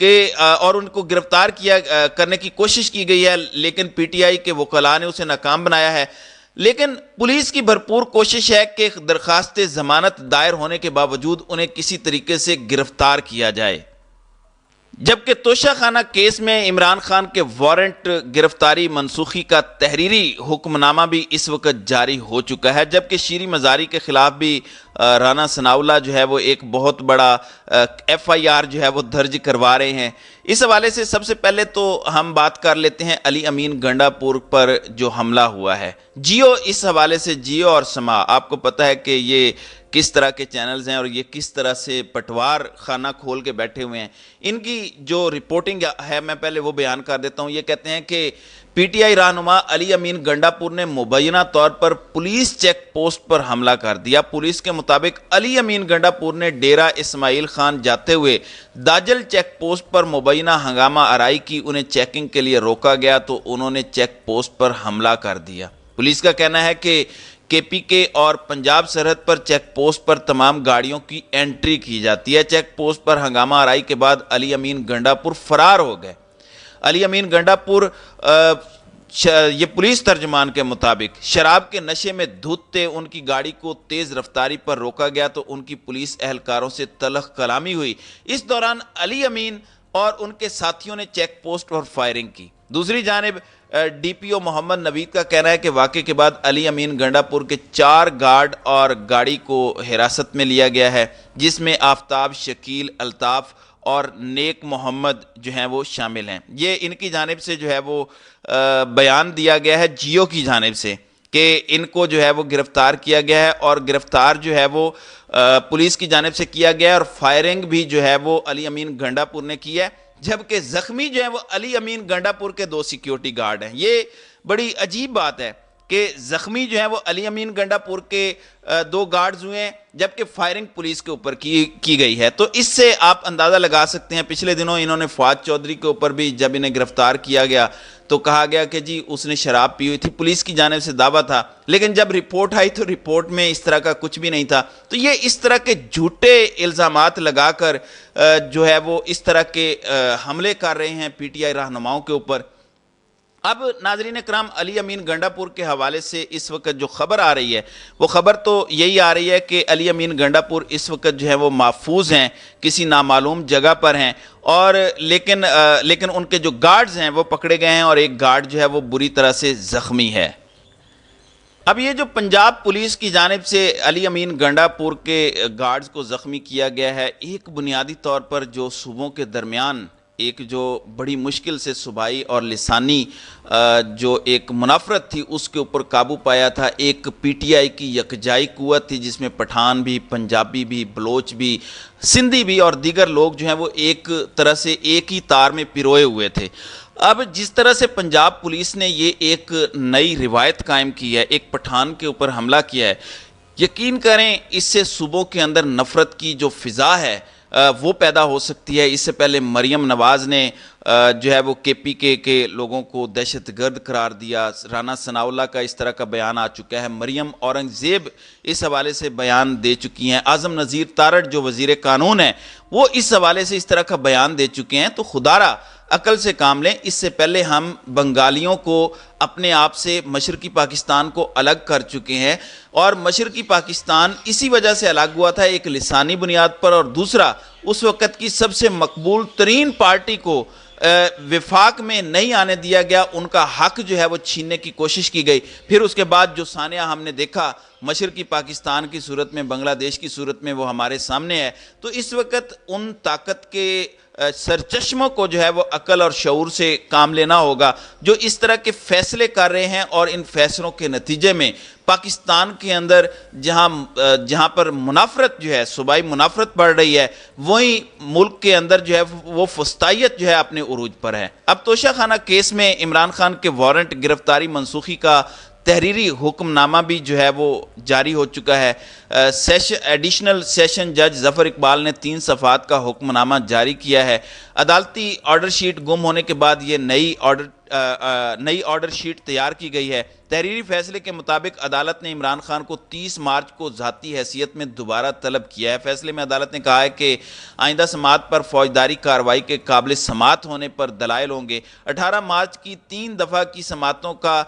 کہ اور ان کو گرفتار کیا کرنے کی کوشش کی گئی ہے، لیکن پی ٹی آئی کے وکلاء نے اسے ناکام بنایا ہے۔ لیکن پولیس کی بھرپور کوشش ہے کہ درخواست ضمانت دائر ہونے کے باوجود انہیں کسی طریقے سے گرفتار کیا جائے۔ جبکہ توشہ خانہ کیس میں عمران خان کے وارنٹ گرفتاری منسوخی کا تحریری حکم نامہ بھی اس وقت جاری ہو چکا ہے، جبکہ شیریں مزاری کے خلاف بھی رانا ثناءاللہ جو ہے وہ ایک بہت بڑا ایف آئی آر جو ہے وہ درج کروا رہے ہیں۔ اس حوالے سے سب سے پہلے تو ہم بات کر لیتے ہیں علی امین گنڈا پور پر جو حملہ ہوا ہے۔ جیو اس حوالے سے، جیو اور سما، آپ کو پتہ ہے کہ یہ کس طرح کے چینلز ہیں اور یہ کس طرح سے پٹوار خانہ کھول کے بیٹھے ہوئے ہیں۔ ان کی جو رپورٹنگ ہے میں پہلے وہ بیان کر دیتا ہوں۔ یہ کہتے ہیں کہ پی ٹی آئی رہنما علی امین گنڈا پور نے مبینہ طور پر پولیس چیک پوسٹ پر حملہ کر دیا۔ پولیس کے مطابق علی امین گنڈا پور نے ڈیرہ اسماعیل خان جاتے ہوئے داجل چیک پوسٹ پر مبینہ ہنگامہ آرائی کی، انہیں چیکنگ کے لیے روکا گیا تو انہوں نے چیک پوسٹ پر حملہ کر دیا۔ پولیس کا کہنا ہے کہ کے پی کے اور پنجاب سرحد پر چیک پوسٹ پر تمام گاڑیوں کی انٹری کی جاتی ہے۔ چیک پوسٹ پر ہنگامہ آرائی کے بعد علی امین گنڈا پور فرار ہو گئے۔ علی امین گنڈا پور یہ پولیس ترجمان کے مطابق شراب کے نشے میں دھوتے ان کی گاڑی کو تیز رفتاری پر روکا گیا تو ان کی پولیس اہلکاروں سے تلخ کلامی ہوئی۔ اس دوران علی امین اور ان کے ساتھیوں نے چیک پوسٹ پر فائرنگ کی۔ دوسری جانب ڈی پی او محمد نوید کا کہنا ہے کہ واقعے کے بعد علی امین گنڈا پور کے 4 گارڈ اور گاڑی کو حراست میں لیا گیا ہے، جس میں آفتاب، شکیل، الطاف اور نیک محمد جو ہیں وہ شامل ہیں۔ یہ ان کی جانب سے جو ہے وہ بیان دیا گیا ہے جیو کی جانب سے کہ ان کو جو ہے وہ گرفتار کیا گیا ہے، اور گرفتار جو ہے وہ پولیس کی جانب سے کیا گیا ہے، اور فائرنگ بھی جو ہے وہ علی امین گنڈا پور نے کی ہے، جبکہ زخمی جو ہے وہ علی امین گنڈا پور کے 2 سیکیورٹی گارڈ ہیں۔ یہ بڑی عجیب بات ہے کہ زخمی جو ہیں وہ علی امین گنڈا پور کے 2 گارڈز ہوئے ہیں، جبکہ فائرنگ پولیس کے اوپر کی گئی ہے۔ تو اس سے آپ اندازہ لگا سکتے ہیں، پچھلے دنوں انہوں نے فواد چودھری کے اوپر بھی جب انہیں گرفتار کیا گیا تو کہا گیا کہ جی اس نے شراب پی ہوئی تھی، پولیس کی جانب سے دعویٰ تھا، لیکن جب رپورٹ آئی تو رپورٹ میں اس طرح کا کچھ بھی نہیں تھا۔ تو یہ اس طرح کے جھوٹے الزامات لگا کر جو ہے وہ اس طرح کے حملے کر رہے ہیں پی ٹی آئی رہنماؤں کے اوپر۔ اب ناظرین اکرام، علی امین گنڈا پور کے حوالے سے اس وقت جو خبر آ رہی ہے وہ خبر تو یہی آ رہی ہے کہ علی امین گنڈا پور اس وقت جو ہے وہ محفوظ ہیں، کسی نامعلوم جگہ پر ہیں، اور لیکن ان کے جو گارڈز ہیں وہ پکڑے گئے ہیں، اور ایک گارڈ جو ہے وہ بری طرح سے زخمی ہے۔ اب یہ جو پنجاب پولیس کی جانب سے علی امین گنڈا پور کے گارڈز کو زخمی کیا گیا ہے، ایک بنیادی طور پر جو صوبوں کے درمیان ایک جو بڑی مشکل سے صوبائی اور لسانی جو ایک منافرت تھی اس کے اوپر قابو پایا تھا۔ ایک پی ٹی آئی کی یکجائی قوت تھی جس میں پٹھان بھی، پنجابی بھی، بلوچ بھی، سندھی بھی اور دیگر لوگ جو ہیں وہ ایک طرح سے ایک ہی تار میں پروئے ہوئے تھے۔ اب جس طرح سے پنجاب پولیس نے یہ ایک نئی روایت قائم کی ہے، ایک پٹھان کے اوپر حملہ کیا ہے، یقین کریں اس سے صوبوں کے اندر نفرت کی جو فضا ہے وہ پیدا ہو سکتی ہے۔ اس سے پہلے مریم نواز نے جو ہے وہ کے پی کے لوگوں کو دہشت گرد قرار دیا، رانا ثناءاللہ کا اس طرح کا بیان آ چکا ہے، مریم اورنگزیب اس حوالے سے بیان دے چکی ہیں، اعظم نذیر تارڑ جو وزیر قانون ہیں وہ اس حوالے سے اس طرح کا بیان دے چکے ہیں۔ تو خدا را عقل سے کام لیں۔ اس سے پہلے ہم بنگالیوں کو اپنے آپ سے مشرقی پاکستان کو الگ کر چکے ہیں، اور مشرقی پاکستان اسی وجہ سے الگ ہوا تھا، ایک لسانی بنیاد پر، اور دوسرا اس وقت کی سب سے مقبول ترین پارٹی کو وفاق میں نہیں آنے دیا گیا، ان کا حق جو ہے وہ چھیننے کی کوشش کی گئی۔ پھر اس کے بعد جو سانحہ ہم نے دیکھا مشرقی پاکستان کی صورت میں، بنگلہ دیش کی صورت میں، وہ ہمارے سامنے ہے۔ تو اس وقت ان طاقت کے سرچشموں کو جو ہے وہ عقل اور شعور سے کام لینا ہوگا جو اس طرح کے فیصلے کر رہے ہیں، اور ان فیصلوں کے نتیجے میں پاکستان کے اندر جہاں پر منافرت جو ہے، صوبائی منافرت بڑھ رہی ہے، وہیں ملک کے اندر جو ہے وہ فسطائیت جو ہے اپنے عروج پر ہے۔ اب توشہ خانہ کیس میں عمران خان کے وارنٹ گرفتاری منسوخی کا تحریری حکم نامہ بھی جو ہے وہ جاری ہو چکا ہے۔ ایڈیشنل سیشن جج ظفر اقبال نے 3 صفحات کا حکم نامہ جاری کیا ہے۔ عدالتی آرڈر شیٹ گم ہونے کے بعد یہ نئی آرڈر شیٹ تیار کی گئی ہے۔ تحریری فیصلے کے مطابق عدالت نے عمران خان کو 30 مارچ کو ذاتی حیثیت میں دوبارہ طلب کیا ہے۔ فیصلے میں عدالت نے کہا ہے کہ آئندہ سماعت پر فوجداری کارروائی کے قابل سماعت ہونے پر دلائل ہوں گے۔ 18 مارچ کی 3 دفعہ کی سماعتوں کا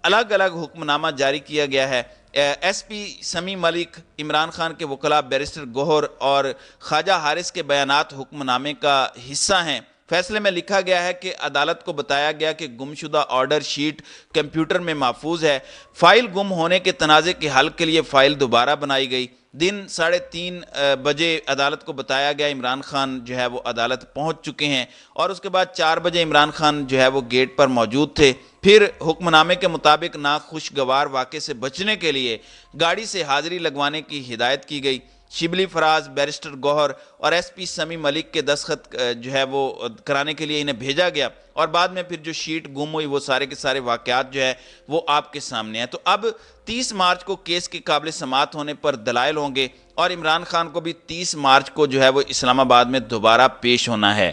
الگ الگ حکم نامہ جاری کیا گیا ہے۔ ایس پی سمیع ملک، عمران خان کے وکلاء بیرسٹر گوہر اور خواجہ حارث کے بیانات حکم نامے کا حصہ ہیں۔ فیصلے میں لکھا گیا ہے کہ عدالت کو بتایا گیا کہ گمشدہ آرڈر شیٹ کمپیوٹر میں محفوظ ہے۔ فائل گم ہونے کے تنازع کے حل کے لیے فائل دوبارہ بنائی گئی۔ دن 3:30 بجے عدالت کو بتایا گیا عمران خان جو ہے وہ عدالت پہنچ چکے ہیں، اور اس کے بعد 4 بجے عمران خان جو ہے وہ گیٹ پر موجود تھے۔ پھر حکم نامے کے مطابق ناخوشگوار واقعے سے بچنے کے لیے گاڑی سے حاضری لگوانے کی ہدایت کی گئی۔ شبلی فراز، بیرسٹر گوہر اور ایس پی سمیع ملک کے دستخط جو ہے وہ کرانے کے لیے انہیں بھیجا گیا، اور بعد میں پھر جو شیٹ گم ہوئی وہ سارے کے سارے واقعات جو ہے وہ آپ کے سامنے ہیں۔ تو اب 30 مارچ کو کیس کے قابل سماعت ہونے پر دلائل ہوں گے، اور عمران خان کو بھی 30 مارچ کو جو ہے وہ اسلام آباد میں دوبارہ پیش ہونا ہے۔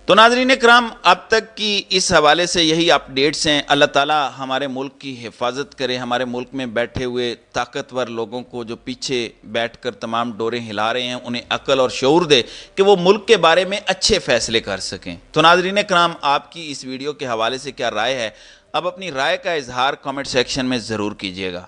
تو ناظرین کرام، اب تک کی اس حوالے سے یہی اپڈیٹس ہیں۔ اللہ تعالی ہمارے ملک کی حفاظت کرے، ہمارے ملک میں بیٹھے ہوئے طاقتور لوگوں کو جو پیچھے بیٹھ کر تمام ڈوریں ہلا رہے ہیں انہیں عقل اور شعور دے کہ وہ ملک کے بارے میں اچھے فیصلے کر سکیں۔ تو ناظرین کرام، آپ کی اس ویڈیو کے حوالے سے کیا رائے ہے؟ اب اپنی رائے کا اظہار کامنٹ سیکشن میں ضرور کیجیے گا۔